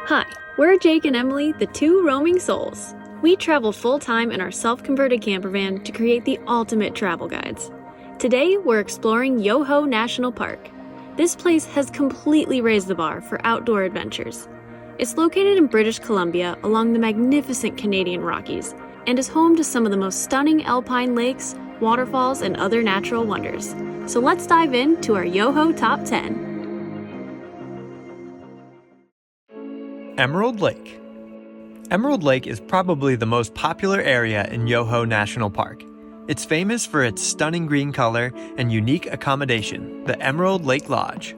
Hi, we're Jake and Emily, the two roaming souls. We travel full-time in our self-converted camper van to create the ultimate travel guides. Today, we're exploring Yoho National Park. This place has completely raised the bar for outdoor adventures. It's located in British Columbia along the magnificent Canadian Rockies and is home to some of the most stunning alpine lakes, waterfalls, and other natural wonders. So let's dive into our Yoho Top 10. Emerald Lake. Emerald Lake is probably the most popular area in Yoho National Park. It's famous for its stunning green color and unique accommodation, the Emerald Lake Lodge.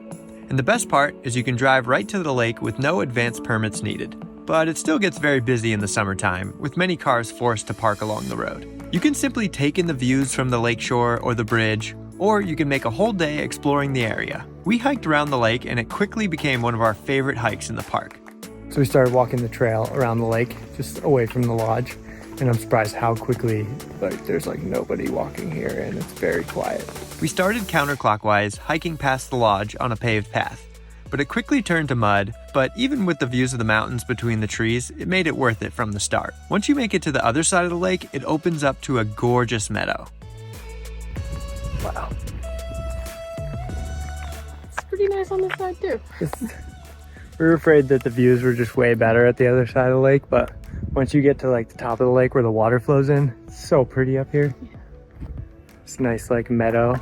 And the best part is you can drive right to the lake with no advance permits needed. But it still gets very busy in the summertime, with many cars forced to park along the road. You can simply take in the views from the lakeshore or the bridge, or you can make a whole day exploring the area. We hiked around the lake and it quickly became one of our favorite hikes in the park. So we started walking the trail around the lake, just away from the lodge, and I'm surprised how quickly, there's nobody walking here and it's very quiet. We started counterclockwise, hiking past the lodge on a paved path, but it quickly turned to mud, but even with the views of the mountains between the trees, it made it worth it from the start. Once you make it to the other side of the lake, it opens up to a gorgeous meadow. Wow. It's pretty nice on this side too. We were afraid that the views were just way better at the other side of the lake, but once you get to the top of the lake where the water flows in, it's so pretty up here. It's a nice meadow.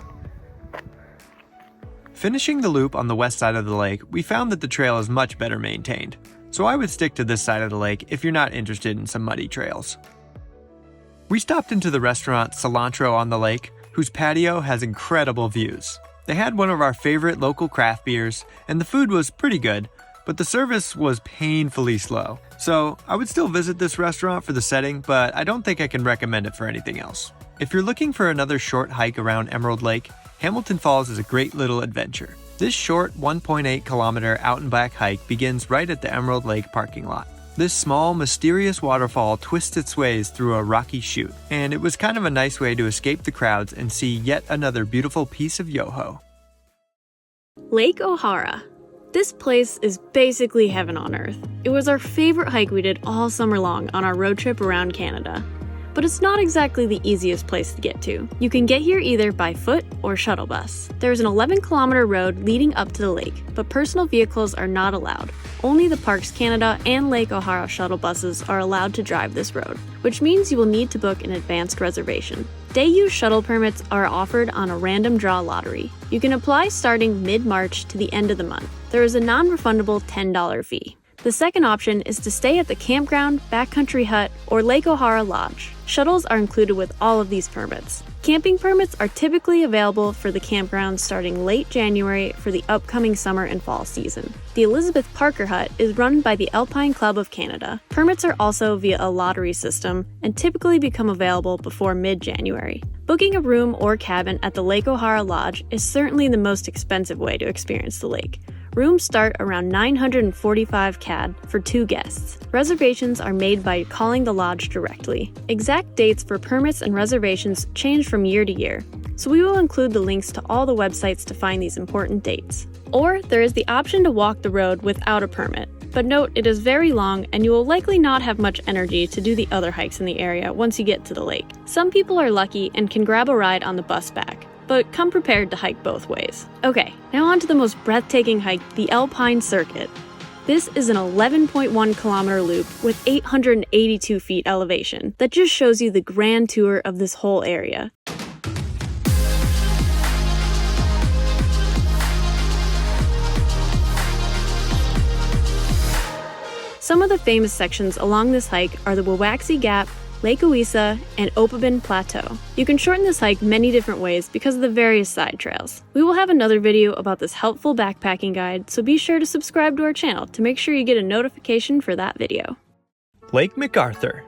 Finishing the loop on the west side of the lake, we found that the trail is much better maintained. So I would stick to this side of the lake if you're not interested in some muddy trails. We stopped into the restaurant Cilantro On The Lake, whose patio has incredible views. They had one of our favorite local craft beers, and the food was pretty good, but the service was painfully slow. So I would still visit this restaurant for the setting, but I don't think I can recommend it for anything else. If you're looking for another short hike around Emerald Lake, Hamilton Falls is a great little adventure. This short 1.8 kilometer out and back hike begins right at the Emerald Lake parking lot. This small, mysterious waterfall twists its ways through a rocky chute, and it was kind of a nice way to escape the crowds and see yet another beautiful piece of Yoho. Lake Ohara. This place is basically heaven on earth. It was our favorite hike we did all summer long on our road trip around Canada. But it's not exactly the easiest place to get to. You can get here either by foot or shuttle bus. There's an 11-kilometer road leading up to the lake, but personal vehicles are not allowed. Only the Parks Canada and Lake Ohara shuttle buses are allowed to drive this road, which means you will need to book an advanced reservation. Day-use shuttle permits are offered on a random draw lottery. You can apply starting mid-March to the end of the month. There is a non-refundable $10 fee. The second option is to stay at the campground, backcountry hut, or Lake Ohara Lodge. Shuttles are included with all of these permits. Camping permits are typically available for the campground starting late January for the upcoming summer and fall season. The Elizabeth Parker Hut is run by the Alpine Club of Canada. Permits are also via a lottery system and typically become available before mid-January. Booking a room or cabin at the Lake Ohara Lodge is certainly the most expensive way to experience the lake. Rooms start around 945 CAD for 2 guests. Reservations are made by calling the lodge directly. Exact dates for permits and reservations change from year to year, so we will include the links to all the websites to find these important dates. Or there is the option to walk the road without a permit, but note it is very long and you will likely not have much energy to do the other hikes in the area once you get to the lake. Some people are lucky and can grab a ride on the bus back, but come prepared to hike both ways. Okay, now on to the most breathtaking hike, the Alpine Circuit. This is an 11.1 kilometer loop with 882 feet elevation that just shows you the grand tour of this whole area. Some of the famous sections along this hike are the Wawaxi Gap, Lake Oisa, and Opabin Plateau. You can shorten this hike many different ways because of the various side trails. We will have another video about this helpful backpacking guide, so be sure to subscribe to our channel to make sure you get a notification for that video. Lake MacArthur.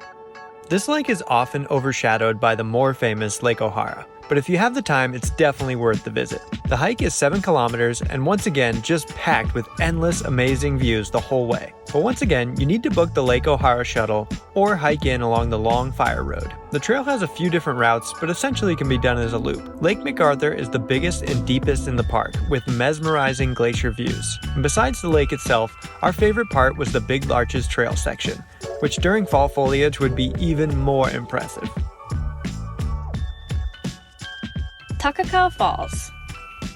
This lake is often overshadowed by the more famous Lake Ohara, but if you have the time, it's definitely worth the visit. The hike is 7 kilometers and once again just packed with endless amazing views the whole way. But once again, you need to book the Lake Ohara shuttle or hike in along the long fire road. The trail has a few different routes, but essentially can be done as a loop. Lake MacArthur is the biggest and deepest in the park, with mesmerizing glacier views. And besides the lake itself, our favorite part was the Big Larches Trail section, which during fall foliage would be even more impressive. Takakkaw Falls.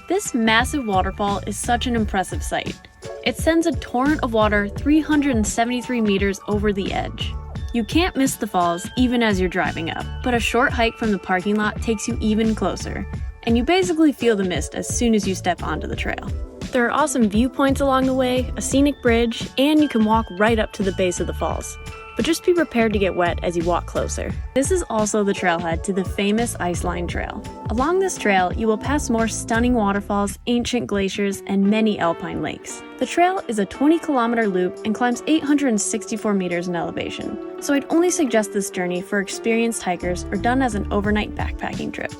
This massive waterfall is such an impressive sight. It sends a torrent of water 373 meters over the edge. You can't miss the falls even as you're driving up, but a short hike from the parking lot takes you even closer, and you basically feel the mist as soon as you step onto the trail. There are awesome viewpoints along the way, a scenic bridge, and you can walk right up to the base of the falls. But just be prepared to get wet as you walk closer. This is also the trailhead to the famous Ice Line Trail. Along this trail, you will pass more stunning waterfalls, ancient glaciers, and many alpine lakes. The trail is a 20-kilometer loop and climbs 864 meters in elevation, so I'd only suggest this journey for experienced hikers or done as an overnight backpacking trip.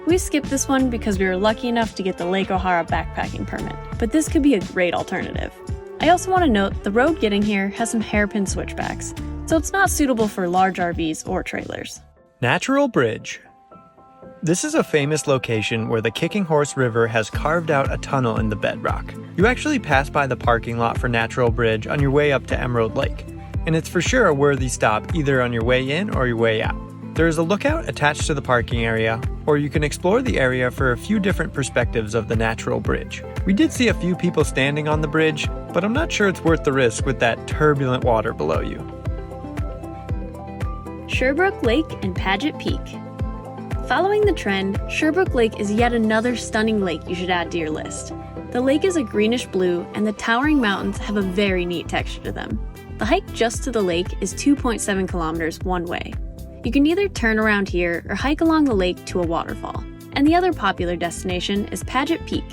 We skipped this one because we were lucky enough to get the Lake Ohara backpacking permit, but this could be a great alternative. I also want to note the road getting here has some hairpin switchbacks, so it's not suitable for large RVs or trailers. Natural Bridge. This is a famous location where the Kicking Horse River has carved out a tunnel in the bedrock. You actually pass by the parking lot for Natural Bridge on your way up to Emerald Lake, and it's for sure a worthy stop either on your way in or your way out. There is a lookout attached to the parking area, or you can explore the area for a few different perspectives of the Natural Bridge. We did see a few people standing on the bridge, but I'm not sure it's worth the risk with that turbulent water below you. Sherbrook Lake and Paget Peak. Following the trend, Sherbrook Lake is yet another stunning lake you should add to your list. The lake is a greenish blue, and the towering mountains have a very neat texture to them. The hike just to the lake is 2.7 kilometers one way. You can either turn around here or hike along the lake to a waterfall. And the other popular destination is Paget Peak.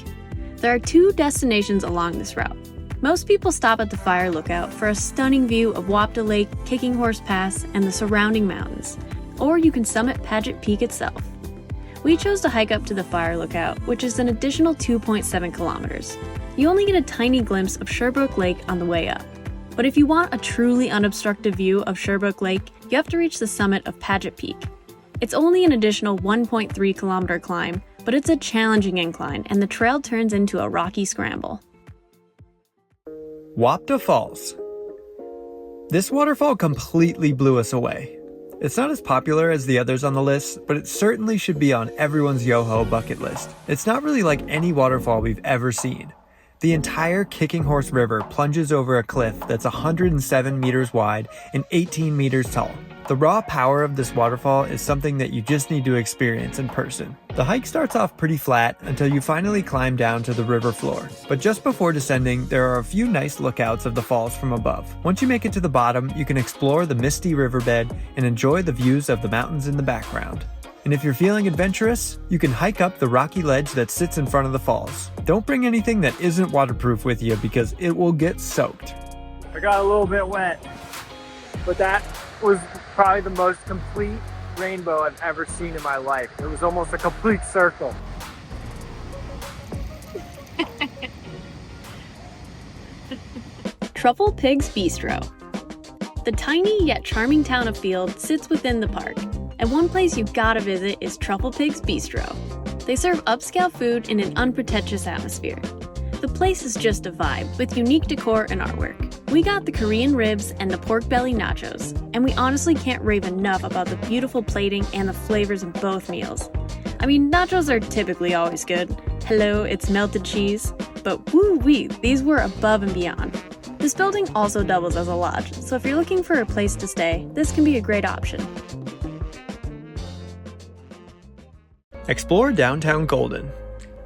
There are 2 destinations along this route. Most people stop at the fire lookout for a stunning view of Wapta Lake, Kicking Horse Pass, and the surrounding mountains. Or you can summit Paget Peak itself. We chose to hike up to the fire lookout, which is an additional 2.7 kilometers. You only get a tiny glimpse of Sherbrook Lake on the way up. But if you want a truly unobstructed view of Sherbrook Lake, you have to reach the summit of Paget Peak. It's only an additional 1.3 kilometer climb, but it's a challenging incline and the trail turns into a rocky scramble. Wapta Falls. This waterfall completely blew us away. It's not as popular as the others on the list, but it certainly should be on everyone's Yoho bucket list. It's not really like any waterfall we've ever seen. The entire Kicking Horse River plunges over a cliff that's 107 meters wide and 18 meters tall. The raw power of this waterfall is something that you just need to experience in person. The hike starts off pretty flat until you finally climb down to the river floor, but just before descending, there are a few nice lookouts of the falls from above. Once you make it to the bottom, you can explore the misty riverbed and enjoy the views of the mountains in the background. And if you're feeling adventurous, you can hike up the rocky ledge that sits in front of the falls. Don't bring anything that isn't waterproof with you because it will get soaked. I got a little bit wet, but that was probably the most complete rainbow I've ever seen in my life. It was almost a complete circle. Truffle Pigs Bistro. The tiny yet charming town of Field sits within the park, and one place you've gotta visit is Truffle Pigs Bistro. They serve upscale food in an unpretentious atmosphere. The place is just a vibe, with unique decor and artwork. We got the Korean ribs and the pork belly nachos, and we honestly can't rave enough about the beautiful plating and the flavors in both meals. I mean, nachos are typically always good. Hello, it's melted cheese. But woo-wee, these were above and beyond. This building also doubles as a lodge, so if you're looking for a place to stay, this can be a great option. Explore downtown Golden.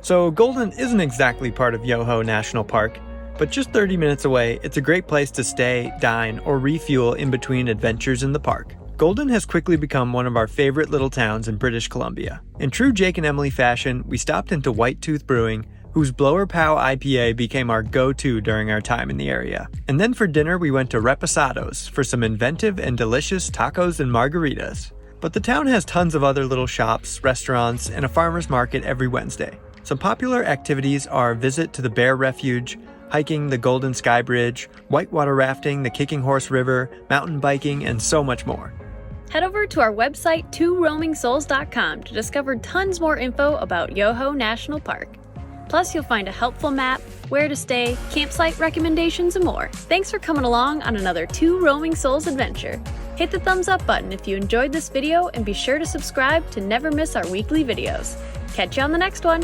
So Golden isn't exactly part of Yoho National Park, but just 30 minutes away, it's a great place to stay, dine, or refuel in between adventures in the park. Golden has quickly become one of our favorite little towns in British Columbia. In true Jake and Emily fashion, we stopped into White Tooth Brewing, whose Blower Pow IPA became our go-to during our time in the area. And then for dinner, we went to Reposados for some inventive and delicious tacos and margaritas. But the town has tons of other little shops, restaurants, and a farmer's market every Wednesday. Some popular activities are a visit to the Bear Refuge, hiking the Golden Sky Bridge, whitewater rafting, the Kicking Horse River, mountain biking, and so much more. Head over to our website, tworoamingsouls.com, to discover tons more info about Yoho National Park. Plus, you'll find a helpful map, where to stay, campsite recommendations, and more. Thanks for coming along on another Two Roaming Souls adventure. Hit the thumbs up button if you enjoyed this video, and be sure to subscribe to never miss our weekly videos. Catch you on the next one!